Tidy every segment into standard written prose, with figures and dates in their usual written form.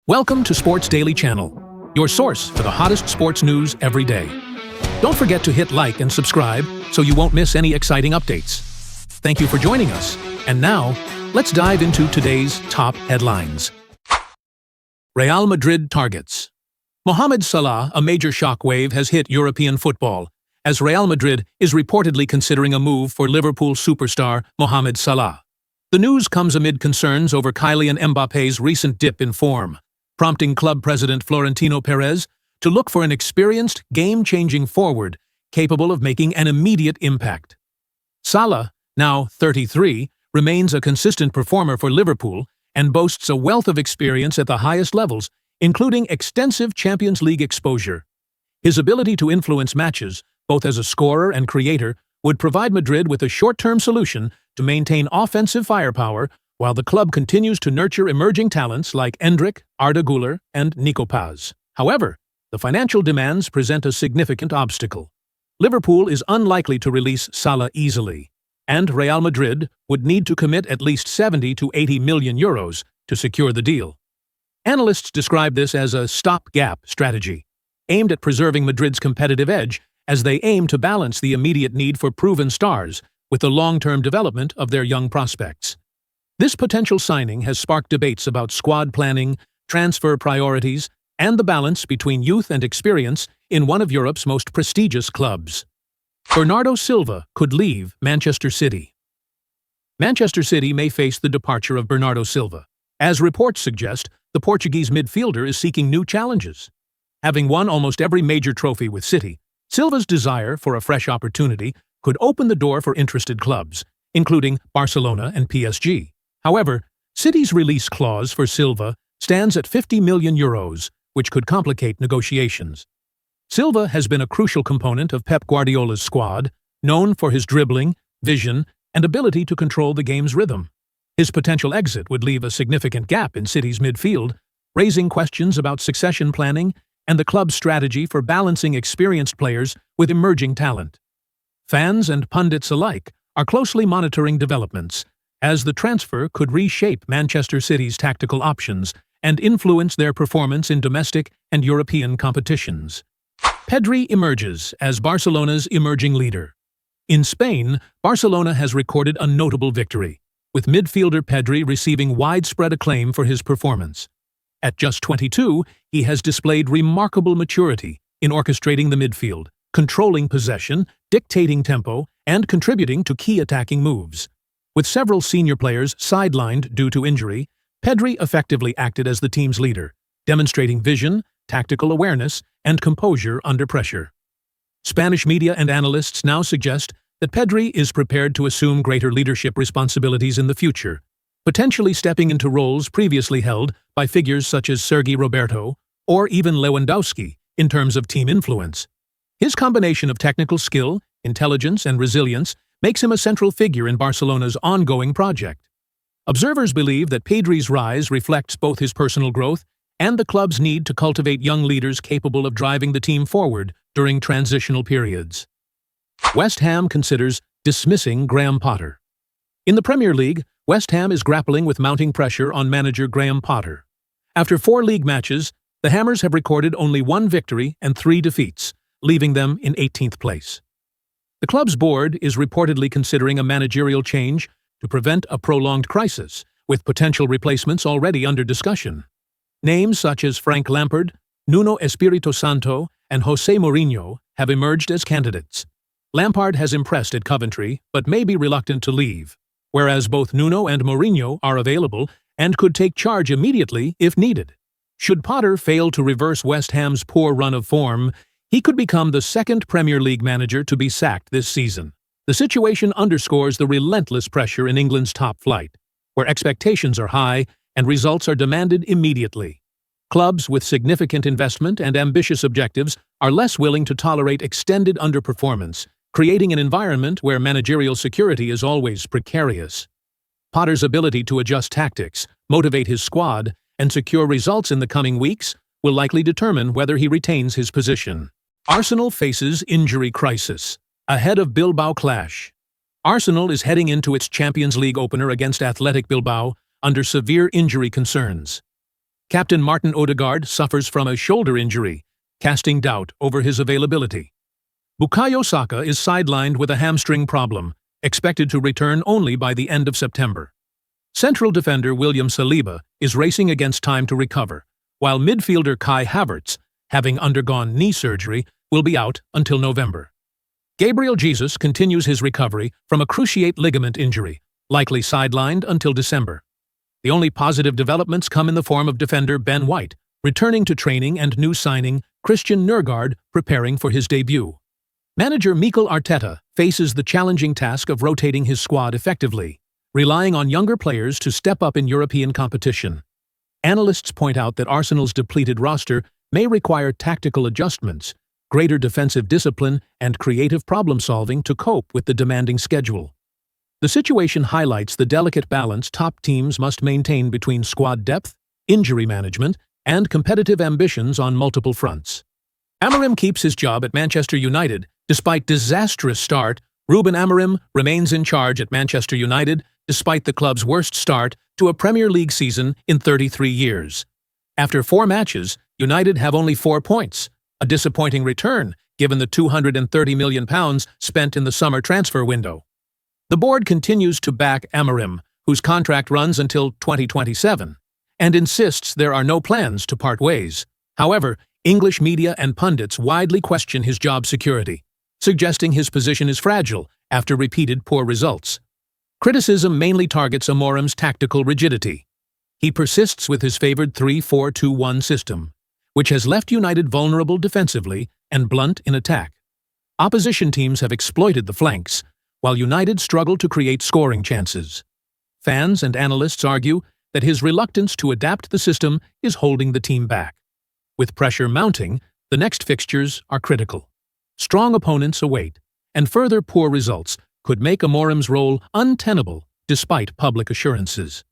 Welcome to Sports Daily Channel, your source for the hottest sports news every day. Don't forget to hit like and subscribe so you won't miss any exciting updates. Thank you for joining us. And now, let's dive into today's top headlines. Real Madrid targets. Mohamed Salah, a major shockwave, has hit European football, as Real Madrid is reportedly considering a move for Liverpool superstar Mohamed Salah. The news comes amid concerns over Kylian Mbappe's recent dip in form, prompting club president Florentino Perez to look for an experienced, game-changing forward capable of making an immediate impact. Salah, now 33, remains a consistent performer for Liverpool and boasts a wealth of experience at the highest levels, including extensive Champions League exposure. His ability to influence matches, both as a scorer and creator, would provide Madrid with a short-term solution to maintain offensive firepower while the club continues to nurture emerging talents like Endrick, Arda Güler, and Nico Paz. However, the financial demands present a significant obstacle. Liverpool is unlikely to release Salah easily, and Real Madrid would need to commit at least 70 to 80 million euros to secure the deal. Analysts describe this as a stopgap strategy, aimed at preserving Madrid's competitive edge as they aim to balance the immediate need for proven stars with the long-term development of their young prospects. This potential signing has sparked debates about squad planning, transfer priorities, and the balance between youth and experience in one of Europe's most prestigious clubs. Bernardo Silva could leave Manchester City. Manchester City may face the departure of Bernardo Silva. As reports suggest, the Portuguese midfielder is seeking new challenges. Having won almost every major trophy with City, Silva's desire for a fresh opportunity could open the door for interested clubs, including Barcelona and PSG. However, City's release clause for Silva stands at 50 million euros, which could complicate negotiations. Silva has been a crucial component of Pep Guardiola's squad, known for his dribbling, vision, and ability to control the game's rhythm. His potential exit would leave a significant gap in City's midfield, raising questions about succession planning and the club's strategy for balancing experienced players with emerging talent. Fans and pundits alike are closely monitoring developments, as the transfer could reshape Manchester City's tactical options and influence their performance in domestic and European competitions. Pedri emerges as Barcelona's emerging leader. In Spain, Barcelona has recorded a notable victory, with midfielder Pedri receiving widespread acclaim for his performance. At just 22, he has displayed remarkable maturity in orchestrating the midfield, controlling possession, dictating tempo, and contributing to key attacking moves. With several senior players sidelined due to injury, Pedri effectively acted as the team's leader, demonstrating vision, tactical awareness, and composure under pressure. Spanish media and analysts now suggest that Pedri is prepared to assume greater leadership responsibilities in the future, potentially stepping into roles previously held by figures such as Sergi Roberto or even Lewandowski in terms of team influence. His combination of technical skill, intelligence, and resilience makes him a central figure in Barcelona's ongoing project. Observers believe that Pedri's rise reflects both his personal growth and the club's need to cultivate young leaders capable of driving the team forward during transitional periods. West Ham considers dismissing Graham Potter. In the Premier League, West Ham is grappling with mounting pressure on manager Graham Potter. After 4 league matches, the Hammers have recorded only 1 victory and 3 defeats, leaving them in 18th place. The club's board is reportedly considering a managerial change to prevent a prolonged crisis, with potential replacements already under discussion. Names such as Frank Lampard, Nuno Espirito Santo, and José Mourinho have emerged as candidates. Lampard has impressed at Coventry, but may be reluctant to leave, whereas both Nuno and Mourinho are available and could take charge immediately if needed. Should Potter fail to reverse West Ham's poor run of form, he could become the second Premier League manager to be sacked this season. The situation underscores the relentless pressure in England's top flight, where expectations are high and results are demanded immediately. Clubs with significant investment and ambitious objectives are less willing to tolerate extended underperformance, creating an environment where managerial security is always precarious. Potter's ability to adjust tactics, motivate his squad, and secure results in the coming weeks will likely determine whether he retains his position. Arsenal faces injury crisis. Ahead of Bilbao clash. Arsenal is heading into its Champions League opener against Athletic Bilbao under severe injury concerns. Captain Martin Odegaard suffers from a shoulder injury, casting doubt over his availability. Bukayo Saka is sidelined with a hamstring problem, expected to return only by the end of September. Central defender William Saliba is racing against time to recover, while midfielder Kai Havertz, having undergone knee surgery, will be out until November. Gabriel Jesus continues his recovery from a cruciate ligament injury, likely sidelined until December. The only positive developments come in the form of defender Ben White, returning to training, and new signing Christian Nørgaard preparing for his debut. Manager Mikel Arteta faces the challenging task of rotating his squad effectively, relying on younger players to step up in European competition. Analysts point out that Arsenal's depleted roster may require tactical adjustments, greater defensive discipline, and creative problem-solving to cope with the demanding schedule. The situation highlights the delicate balance top teams must maintain between squad depth, injury management, and competitive ambitions on multiple fronts. Amorim keeps his job at Manchester United. Despite disastrous start, Ruben Amorim remains in charge at Manchester United despite the club's worst start to a Premier League season in 33 years. After 4 matches, United have only 4 points, a disappointing return given the £230 million spent in the summer transfer window. The board continues to back Amorim, whose contract runs until 2027, and insists there are no plans to part ways. However, English media and pundits widely question his job security, suggesting his position is fragile after repeated poor results. Criticism mainly targets Amorim's tactical rigidity. He persists with his favored 3-4-2-1 system, which has left United vulnerable defensively and blunt in attack. Opposition teams have exploited the flanks, while United struggle to create scoring chances. Fans and analysts argue that his reluctance to adapt the system is holding the team back. With pressure mounting, the next fixtures are critical. Strong opponents await, and further poor results could make Amorim's role untenable despite public assurances.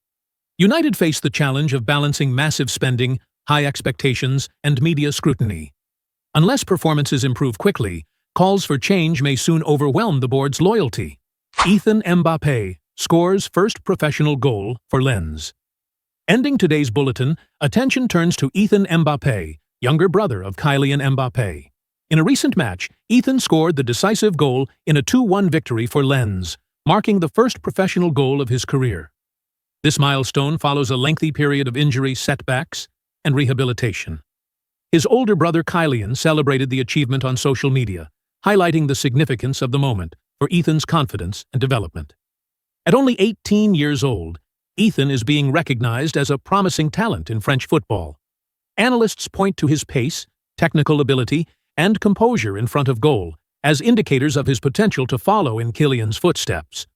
United face the challenge of balancing massive spending, high expectations, and media scrutiny. Unless performances improve quickly, calls for change may soon overwhelm the board's loyalty. Ethan Mbappé scores first professional goal for Lens. Ending today's bulletin, attention turns to Ethan Mbappé, younger brother of Kylian Mbappé. In a recent match, Ethan scored the decisive goal in a 2-1 victory for Lens, marking the first professional goal of his career. This milestone follows a lengthy period of injury setbacks and rehabilitation. His older brother Kylian celebrated the achievement on social media, highlighting the significance of the moment for Ethan's confidence and development. At only 18 years old, Ethan is being recognized as a promising talent in French football. Analysts point to his pace, technical ability, and composure in front of goal as indicators of his potential to follow in Kylian's footsteps.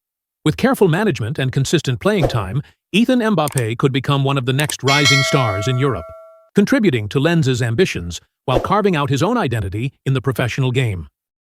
With careful management and consistent playing time, Ethan Mbappé could become one of the next rising stars in Europe, contributing to Lens's ambitions while carving out his own identity in the professional game.